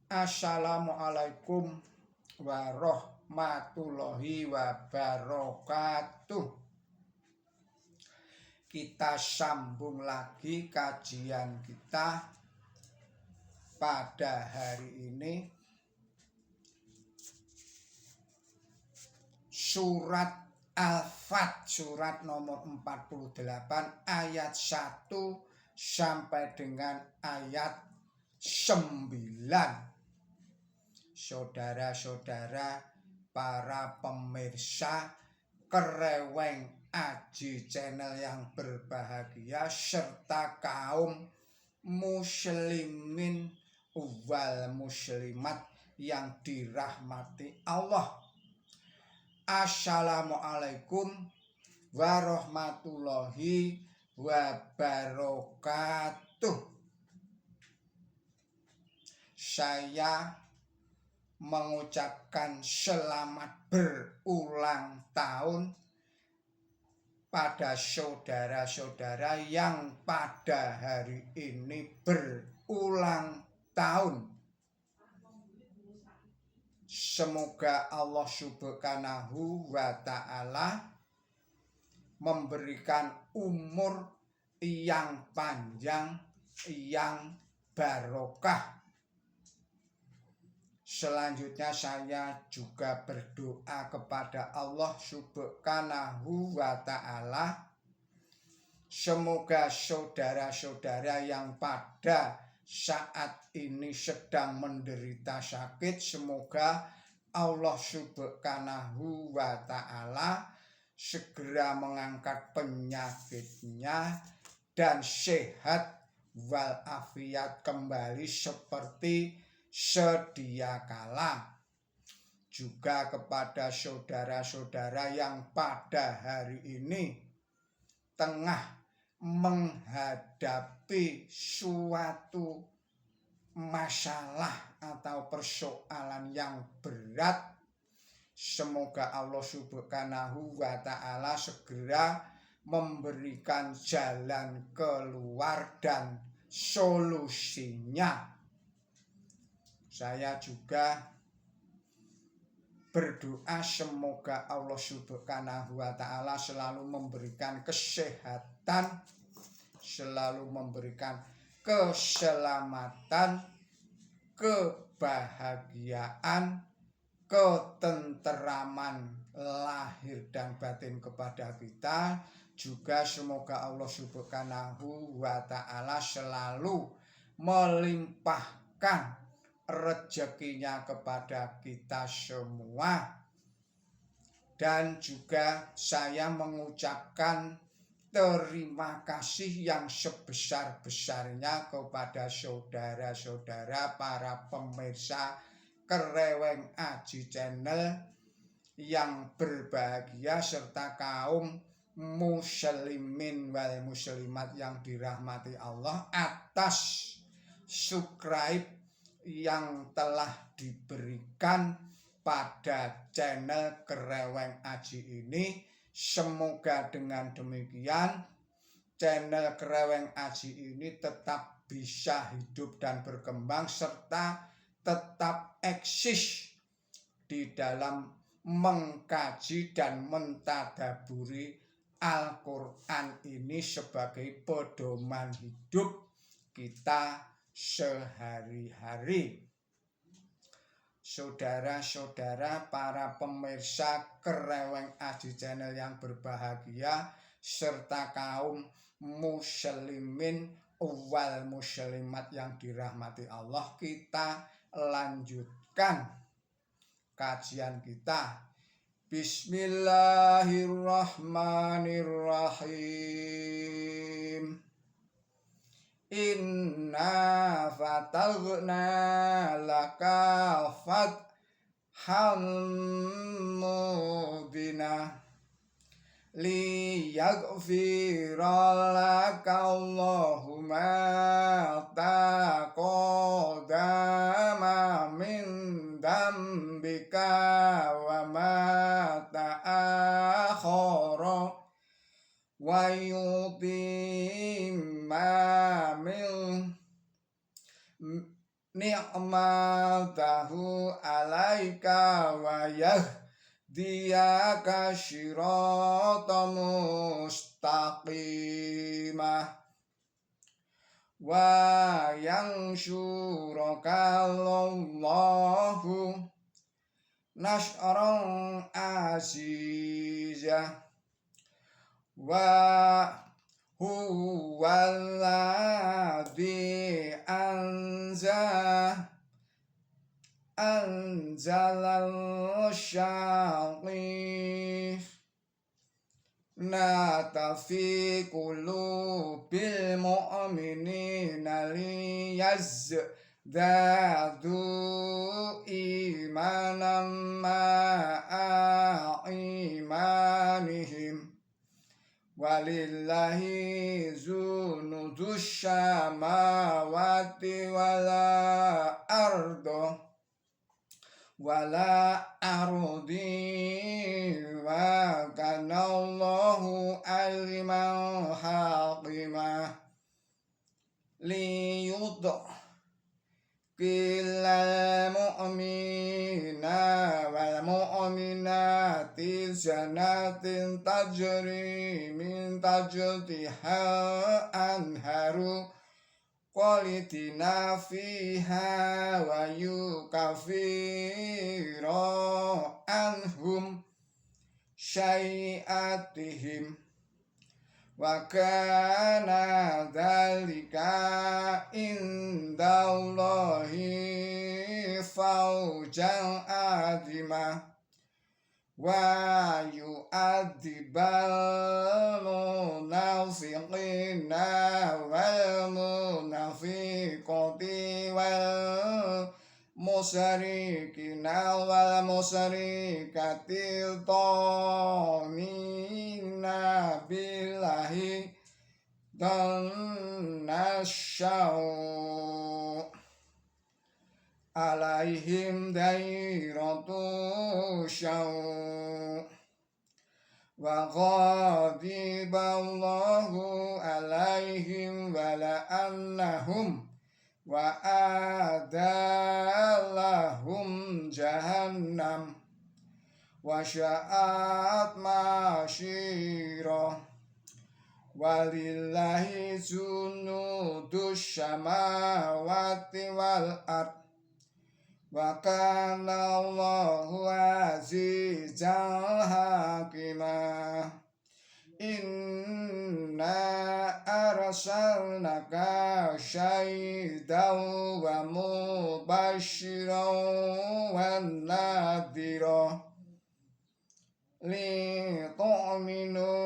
Assalamualaikum warahmatullahi wabarakatuh. Kita sambung lagi kajian kita pada hari ini. Surat Al-Fat, surat nomor 48 ayat 1 sampai dengan ayat 9. Saudara-saudara, para pemirsa Kereweng Aji Channel yang berbahagia, serta kaum muslimin wal muslimat yang dirahmati Allah. Assalamualaikum warahmatullahi wabarakatuh. Saya mengucapkan selamat berulang tahun pada saudara-saudara yang pada hari ini berulang tahun. Semoga Allah Subhanahu wa Ta'ala memberikan umur yang panjang, yang barokah. Selanjutnya saya juga berdoa kepada Allah Subhanahu wa Ta'ala, semoga saudara-saudara yang pada saat ini sedang menderita sakit, semoga Allah Subhanahu wa Ta'ala segera mengangkat penyakitnya dan sehat walafiat kembali seperti sedia kala. Juga kepada saudara-saudara yang pada hari ini tengah menghadapi suatu masalah atau persoalan yang berat, semoga Allah Subhanahu wa Ta'ala segera memberikan jalan keluar dan solusinya. Saya juga berdoa semoga Allah Subhanahu wa Ta'ala selalu memberikan kesehatan, selalu memberikan keselamatan, kebahagiaan, ketenteraman lahir dan batin kepada kita. Juga semoga Allah Subhanahu wa Ta'ala selalu melimpahkan rezekinya kepada kita semua. Dan juga saya mengucapkan terima kasih yang sebesar-besarnya kepada saudara-saudara para pemirsa Kereweng Aji Channel yang berbahagia, serta kaum muslimin wal muslimat yang dirahmati Allah, atas subscribe yang telah diberikan pada channel Kereweng Aji ini. Semoga dengan demikian channel Kereweng Aji ini tetap bisa hidup dan berkembang, serta tetap eksis di dalam mengkaji dan mentadaburi Al-Quran ini sebagai pedoman hidup kita sehari-hari. Saudara-saudara, para pemirsa Kereweng Aji Channel yang berbahagia, serta kaum muslimin wal muslimat yang dirahmati Allah, kita lanjutkan kajian kita. Bismillahirrahmanirrahim. Inna fatagna laka fatham mubina liyaghfira laka Allahu ma taqaddama min dambika wa ma ta'akhara wa yutimma ni'matahu alaika wa yahdiyaka siratan mustaqimah wa yansuraka Allahu nasran azizah wa huwaladzi anzalal syaqif nata fi qulubil mu'minina liyazdadu imanan ma'a imanihim walillahi zunudus samawati wala ardi wa kanallahu aliman hakimah liyudkhilal mu'mina wal mu'minati jannatin tajri min tahtiha anharu khalidina fiha wa yukaffiru anhum syai'atihim wa kana dzalika indallahi fawjan azima wa yu'adzibal munafiqina wal munafiqati wal musyrikina wal musyrikati dhanina billahi dhannasyau alaihim dairatu syau wa ghadiballahu alaihim wa la'annahum wa adallahum jahannam wa sya'at masyirah walillahi junudus samawati wal ard wa kana Allahu azizan hakimah inna arsalnaka syahidan wa mubasyiran wa nadhira li tu'minu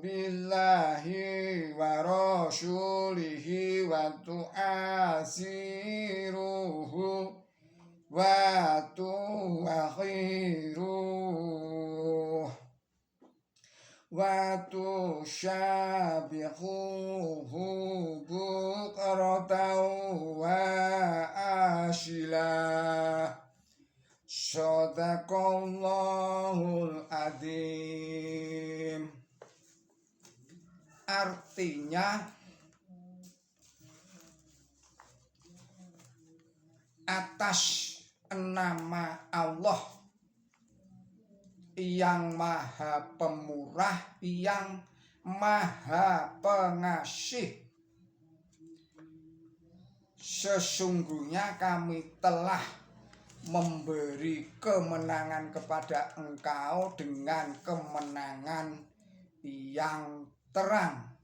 billahi wa rasulihi wa tu'asiruhu wa tu'akhiruhu wa tusyabihuhu bukratan wa asyilah. Shadaqallahul adzim. Artinya atas nama Allah yang maha pemurah, yang maha pengasih, sesungguhnya kami telah memberi kemenangan kepada engkau dengan kemenangan yang terang,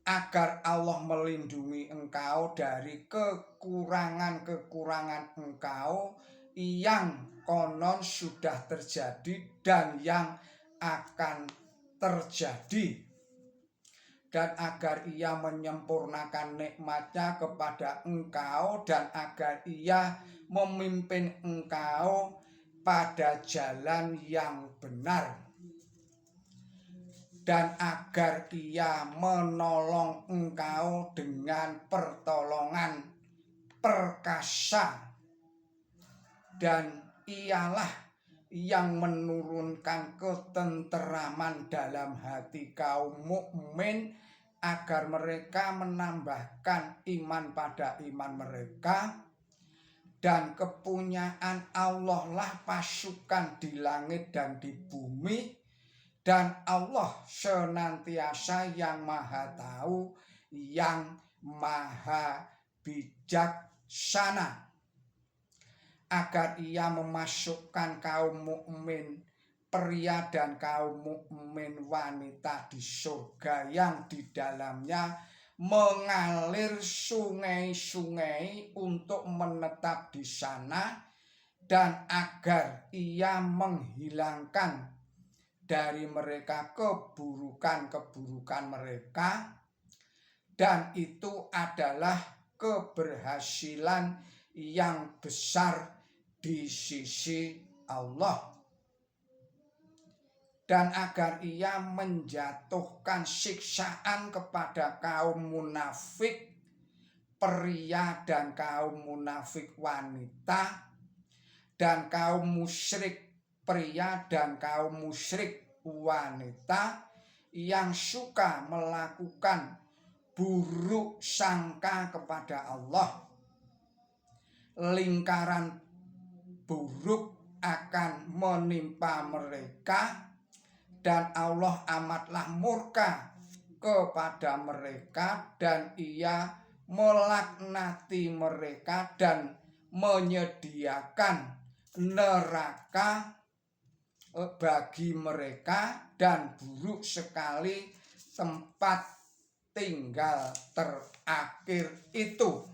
agar Allah melindungi engkau dari kekurangan-kekurangan engkau yang konon sudah terjadi dan yang akan terjadi, dan agar ia menyempurnakan nikmatnya kepada engkau dan agar ia memimpin engkau pada jalan yang benar, dan agar ia menolong engkau dengan pertolongan perkasa, dan ialah yang menurunkan ketenteraman dalam hati kaum mukmin agar mereka menambahkan iman pada iman mereka, dan kepunyaan Allah lah pasukan di langit dan di bumi, dan Allah senantiasa yang maha tahu, yang maha bijaksana, agar ia memasukkan kaum mukmin pria dan kaum mukmin wanita di surga yang di dalamnya mengalir sungai-sungai untuk menetap di sana, dan agar ia menghilangkan dari mereka keburukan-keburukan mereka, dan itu adalah keberhasilan yang besar di sisi Allah, dan agar ia menjatuhkan siksaan kepada kaum munafik pria dan kaum munafik wanita, dan kaum musyrik pria dan kaum musyrik wanita yang suka melakukan buruk sangka kepada Allah. Lingkaran buruk akan menimpa mereka, dan Allah amatlah murka kepada mereka, dan ia melaknati mereka dan menyediakan neraka bagi mereka, dan buruk sekali tempat tinggal terakhir itu.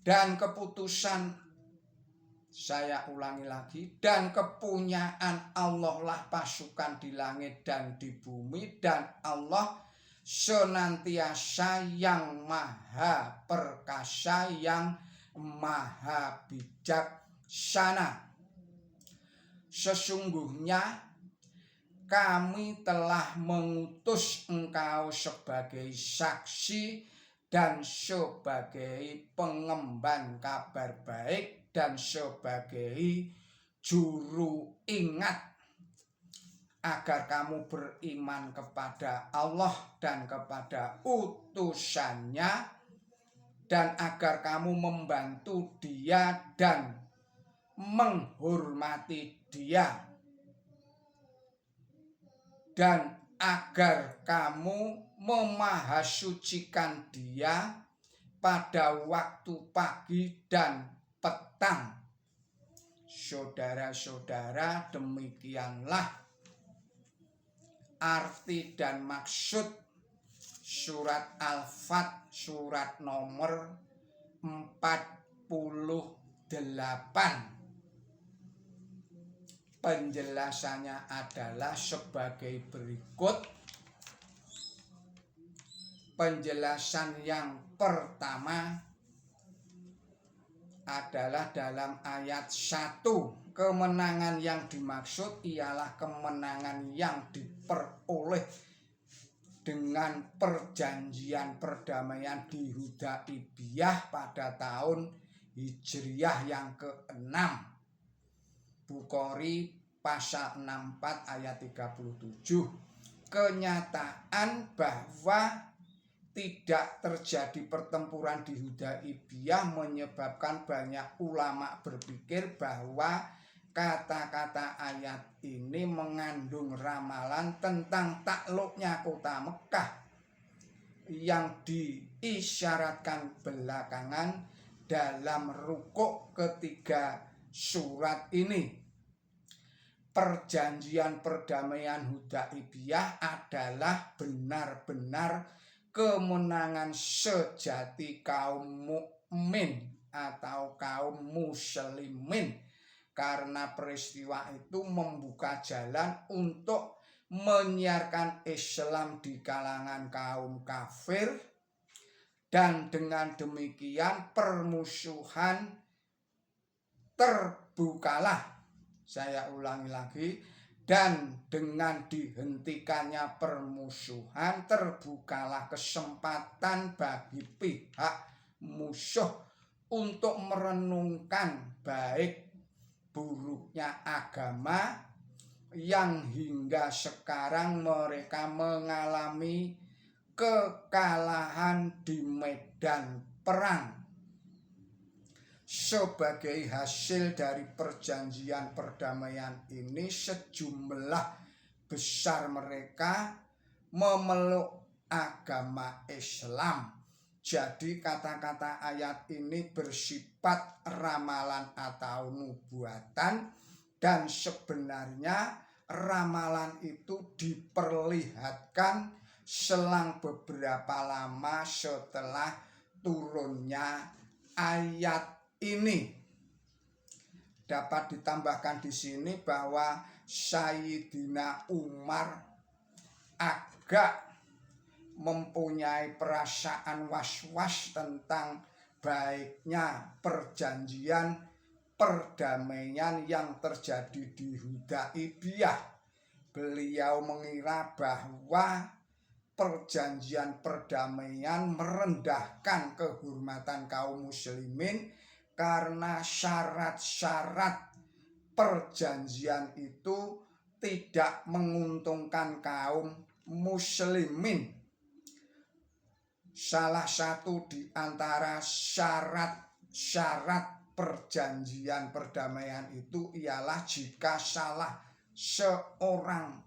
Dan keputusan, saya ulangi lagi, dan kepunyaan Allah lah pasukan di langit dan di bumi, dan Allah senantiasa yang maha perkasa, yang maha bijaksana. Sesungguhnya kami telah mengutus engkau sebagai saksi dan sebagai pengemban kabar baik dan sebagai juru ingat, agar kamu beriman kepada Allah dan kepada utusannya, dan agar kamu membantu Dia dan menghormati Dia, dan agar kamu memahasucikan Dia pada waktu pagi dan petang. Saudara-saudara, demikianlah arti dan maksud surat Al-Fat, surat nomor 48. Penjelasannya adalah sebagai berikut. Penjelasan yang pertama adalah dalam ayat 1. Kemenangan yang dimaksud ialah kemenangan yang diperoleh dengan perjanjian perdamaian di Hudaibiyah pada tahun Hijriah yang ke-6. Bukhari pasal 64 ayat 37. Kenyataan bahwa tidak terjadi pertempuran di Hudaibiyah menyebabkan banyak ulama berpikir bahwa kata-kata ayat ini mengandung ramalan tentang takluknya kota Mekah yang diisyaratkan belakangan dalam rukuk ketiga surat ini. Perjanjian perdamaian Hudaibiyah adalah benar-benar kemenangan sejati kaum mukmin atau kaum muslimin, karena peristiwa itu membuka jalan untuk menyiarkan Islam di kalangan kaum kafir, dan dengan demikian permusuhan terbukalah. Saya ulangi lagi, dan dengan dihentikannya permusuhan terbukalah kesempatan bagi pihak musuh untuk merenungkan baik buruknya agama, yang hingga sekarang mereka mengalami kekalahan di medan perang. Sebagai hasil dari perjanjian perdamaian ini, sejumlah besar mereka memeluk agama Islam. Jadi kata-kata ayat ini bersifat ramalan atau nubuatan, dan sebenarnya ramalan itu diperlihatkan selang beberapa lama setelah turunnya ayat ini. Dapat ditambahkan di sini bahwa Sayyidina Umar agak mempunyai perasaan was-was tentang baiknya perjanjian perdamaian yang terjadi di Hudaibiyah. Beliau mengira bahwa perjanjian perdamaian merendahkan kehormatan kaum muslimin karena syarat-syarat perjanjian itu tidak menguntungkan kaum muslimin. Salah satu di antara syarat-syarat perjanjian perdamaian itu ialah jika salah seorang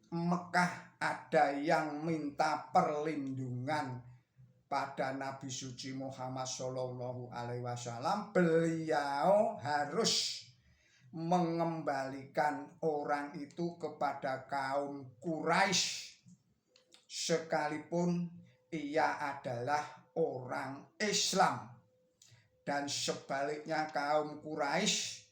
Mekah ada yang minta perlindungan pada Nabi suci Muhammad SAW, beliau harus mengembalikan orang itu kepada kaum Quraisy sekalipun ia adalah orang Islam. Dan sebaliknya kaum Quraisy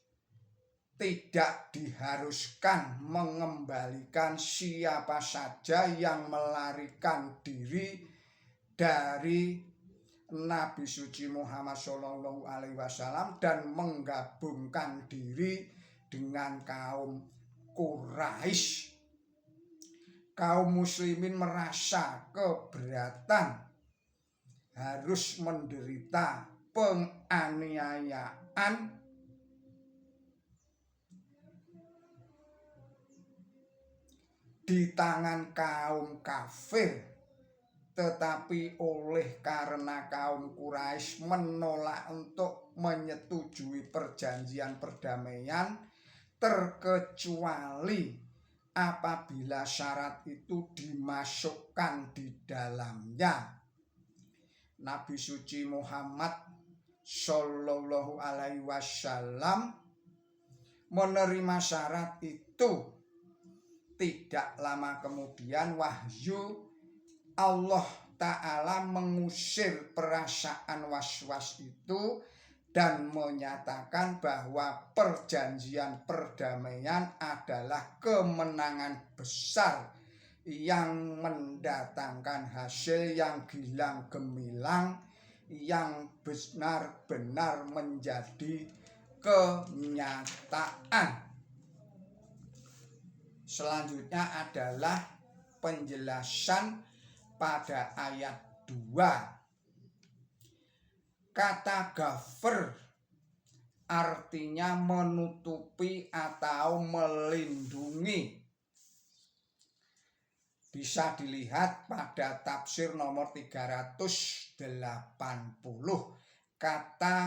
tidak diharuskan mengembalikan siapa saja yang melarikan diri dari Nabi suci Muhammad SAW dan menggabungkan diri dengan kaum Quraisy. Kaum muslimin merasa keberatan harus menderita penganiayaan di tangan kaum kafir. Tetapi oleh karena kaum Quraisy menolak untuk menyetujui perjanjian perdamaian, terkecuali apabila syarat itu dimasukkan di dalamnya. Nabi suci Muhammad Shallallahu Alaihi Wasallam menerima syarat itu. Tidak lama kemudian wahyu Allah Ta'ala mengusir perasaan was-was itu dan menyatakan bahwa perjanjian perdamaian adalah kemenangan besar yang mendatangkan hasil yang gilang gemilang, yang benar-benar menjadi kenyataan. Selanjutnya adalah penjelasan pada ayat 2. Kata ghafir artinya menutupi atau melindungi. Bisa dilihat pada tafsir nomor 380. Kata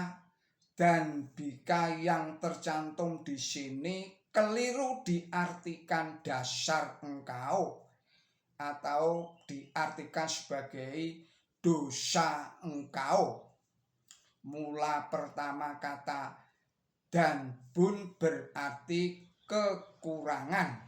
dan bika yang tercantum di sini keliru diartikan dasar engkau atau diartikan sebagai dosa engkau. Mula pertama kata dan bun berarti kekurangan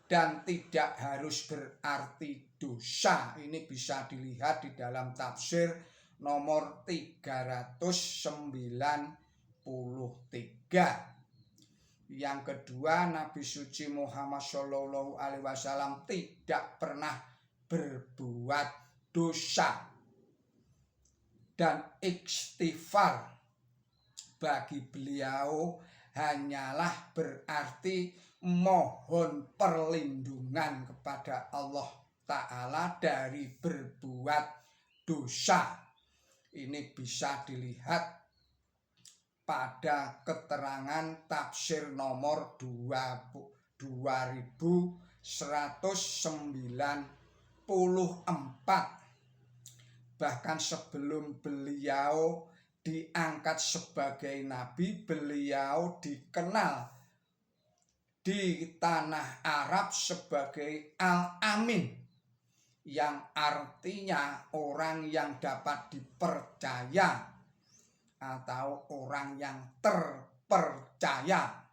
dan tidak harus berarti dosa. Ini bisa dilihat di dalam tafsir nomor 393. Yang kedua, Nabi suci Muhammad Shallallahu Alaihi Wasallam tidak pernah berbuat dosa, dan istighfar bagi beliau hanyalah berarti mohon perlindungan kepada Allah Ta'ala dari berbuat dosa. Ini bisa dilihat pada keterangan tafsir nomor 2194. Bahkan sebelum beliau diangkat sebagai nabi, beliau dikenal di tanah Arab sebagai Al-Amin, yang artinya orang yang dapat dipercaya atau orang yang terpercaya.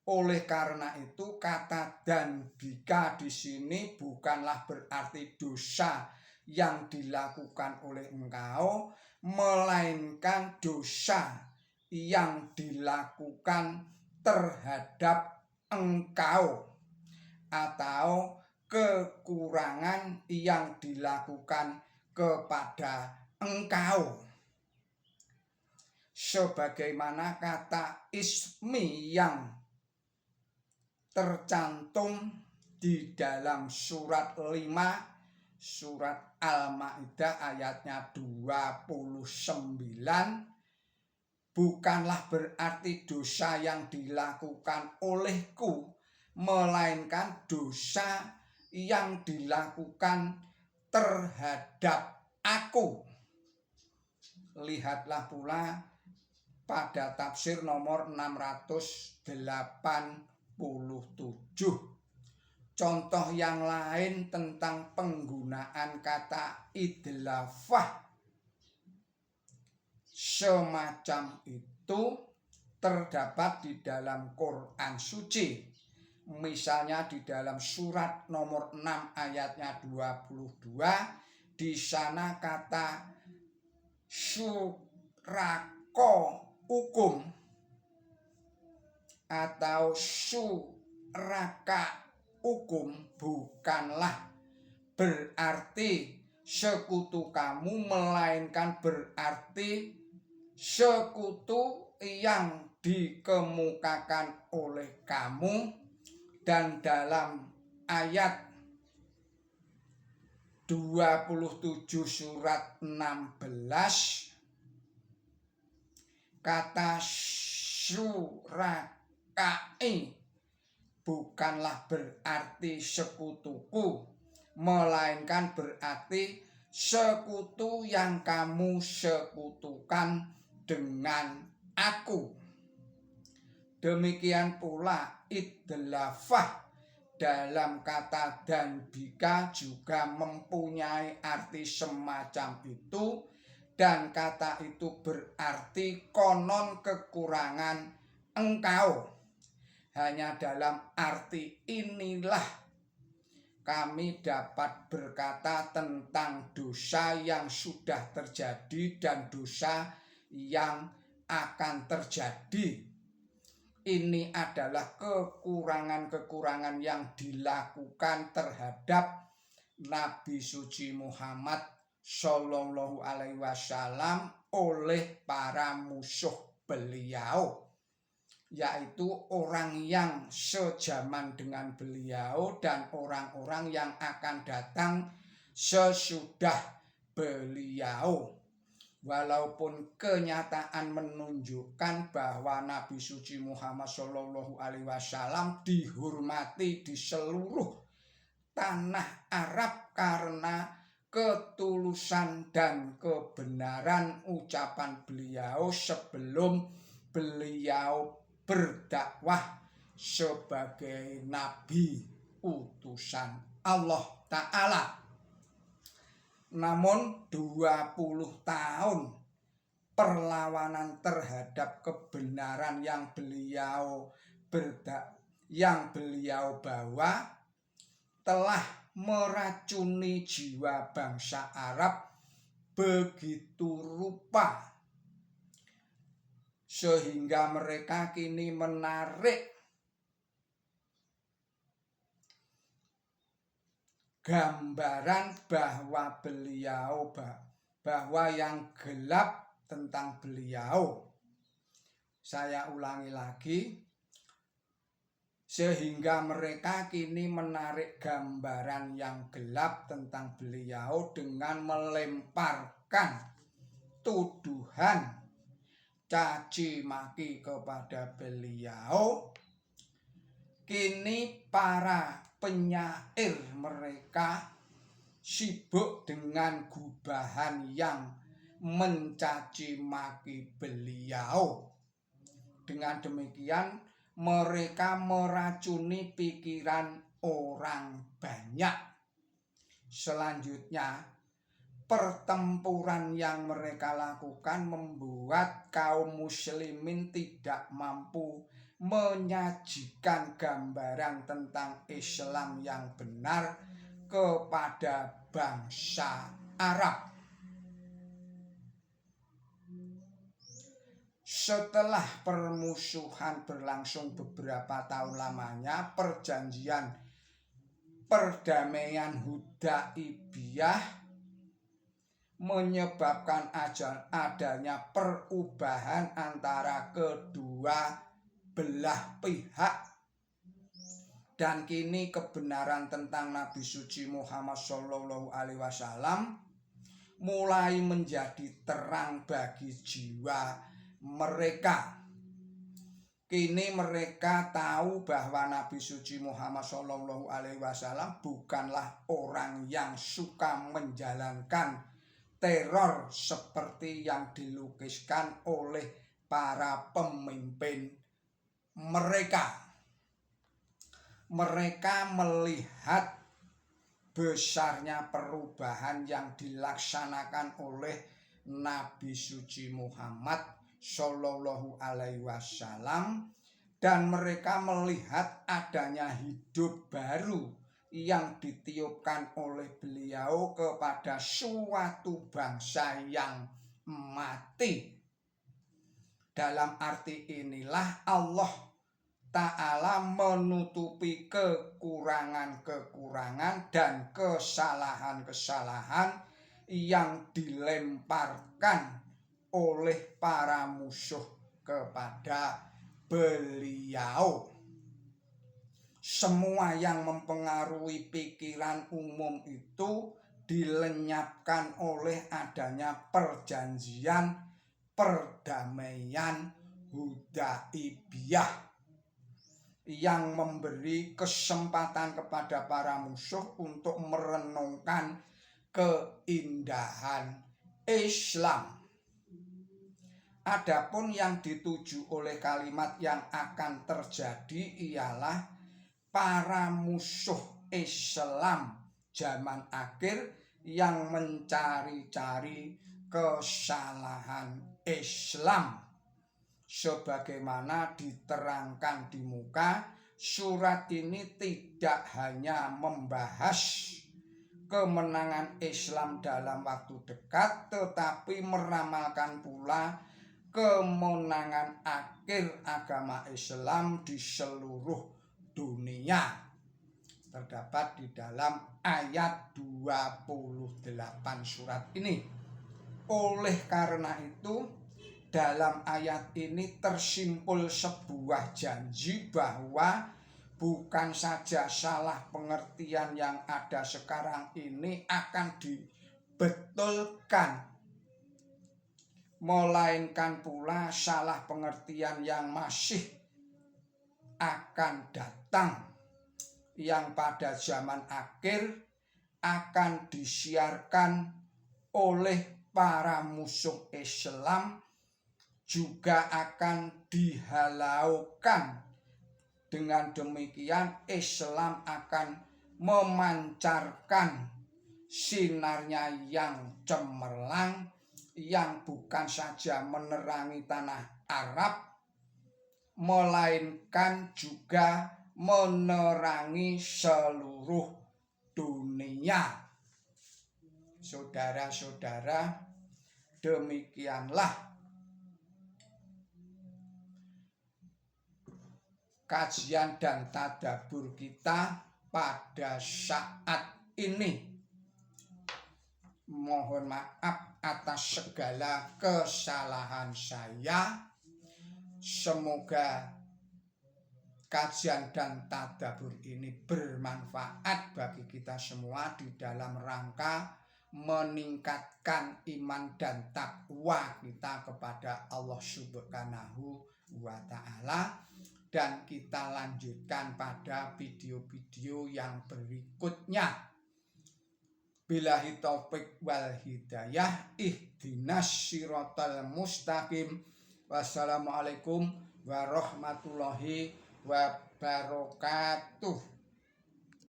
Oleh karena itu, kata dzambika di sini bukanlah berarti dosa yang dilakukan oleh engkau, melainkan dosa yang dilakukan terhadap engkau atau kekurangan yang dilakukan kepada engkau. Sebagaimana kata ismi yang tercantum di dalam surat 5 surat Al-Maidah ayatnya 29, bukanlah berarti dosa yang dilakukan olehku, melainkan dosa yang dilakukan terhadap aku. Lihatlah pula pada tafsir nomor 687. Contoh yang lain tentang penggunaan kata idlafah semacam itu terdapat di dalam Quran suci. Misalnya di dalam surat nomor 6 ayatnya 22, di sana kata surako hukum atau suraka hukum bukanlah berarti sekutu kamu, melainkan berarti sekutu yang dikemukakan oleh kamu. Dan dalam ayat 27 surat 16 kata syurakai bukanlah berarti sekutuku, melainkan berarti sekutu yang kamu sekutukan dengan aku. Demikian pula idlafah dalam kata dzambika juga mempunyai arti semacam itu, dan kata itu berarti konon kekurangan engkau. Hanya dalam arti inilah kami dapat berkata tentang dosa yang sudah terjadi dan dosa yang akan terjadi. Ini adalah kekurangan-kekurangan yang dilakukan terhadap Nabi suci Muhammad Shallallahu Alaihi Wasallam oleh para musuh beliau, yaitu orang yang sejaman dengan beliau dan orang-orang yang akan datang sesudah beliau. Walaupun kenyataan menunjukkan bahwa Nabi suci Muhammad Shallallahu Alaihi Wasallam dihormati di seluruh tanah Arab karena ketulusan dan kebenaran ucapan beliau sebelum beliau berdakwah sebagai nabi utusan Allah Ta'ala. Namun 20 tahun perlawanan terhadap kebenaran yang beliau bawa telah meracuni jiwa bangsa Arab begitu rupa sehingga mereka kini menarik gambaran bahwa yang gelap tentang beliau. Saya ulangi lagi, sehingga mereka kini menarik gambaran yang gelap tentang beliau dengan melemparkan tuduhan caci maki kepada beliau Kini para penyair mereka sibuk dengan gubahan yang mencaci maki beliau. Dengan demikian mereka meracuni pikiran orang banyak. Selanjutnya, pertempuran yang mereka lakukan membuat kaum muslimin tidak mampu menyajikan gambaran tentang Islam yang benar kepada bangsa Arab. Setelah permusuhan berlangsung beberapa tahun lamanya, perjanjian perdamaian Hudaibiyah menyebabkan adanya perubahan antara kedua belah pihak, dan kini kebenaran tentang Nabi suci Muhammad SAW mulai menjadi terang bagi jiwa mereka. Kini mereka tahu bahwa Nabi suci Muhammad SAW bukanlah orang yang suka menjalankan teror seperti yang dilukiskan oleh para pemimpin mereka. Mereka melihat besarnya perubahan yang dilaksanakan oleh Nabi suci Muhammad Shallallahu Alaihi Wasallam, dan mereka melihat adanya hidup baru yang ditiupkan oleh beliau kepada suatu bangsa yang mati. Dalam arti inilah Allah Ta'ala menutupi kekurangan-kekurangan dan kesalahan-kesalahan yang dilemparkan oleh para musuh kepada beliau. Semua yang mempengaruhi pikiran umum itu dilenyapkan oleh adanya perjanjian perdamaian Hudaibiyah yang memberi kesempatan kepada para musuh untuk merenungkan keindahan Islam. Adapun yang dituju oleh kalimat yang akan terjadi ialah para musuh Islam zaman akhir yang mencari-cari kesalahan Islam. Sebagaimana diterangkan di muka, surat ini tidak hanya membahas kemenangan Islam dalam waktu dekat, tetapi meramalkan pula kemenangan akhir agama Islam di seluruh dunia. Terdapat di dalam ayat 28 surat ini. Oleh karena itu, dalam ayat ini tersimpul sebuah janji bahwa bukan saja salah pengertian yang ada sekarang ini akan dibetulkan, melainkan pula salah pengertian yang masih akan datang, yang pada zaman akhir akan disiarkan oleh para musuh Islam, juga akan dihalaukan. Dengan demikian Islam akan memancarkan sinarnya yang cemerlang, yang bukan saja menerangi tanah Arab, melainkan juga menerangi seluruh dunia. Saudara-saudara, demikianlah kajian dan tadabbur kita pada saat ini. Mohon maaf atas segala kesalahan saya. Semoga kajian dan tadabbur ini bermanfaat bagi kita semua di dalam rangka meningkatkan iman dan takwa kita kepada Allah Subhanahu wa Ta'ala. dan kita lanjutkan pada video-video yang berikutnya. Billahi taufik wal hidayah, ihdinas siratal mustaqim. Wassalamualaikum warahmatullahi wabarakatuh.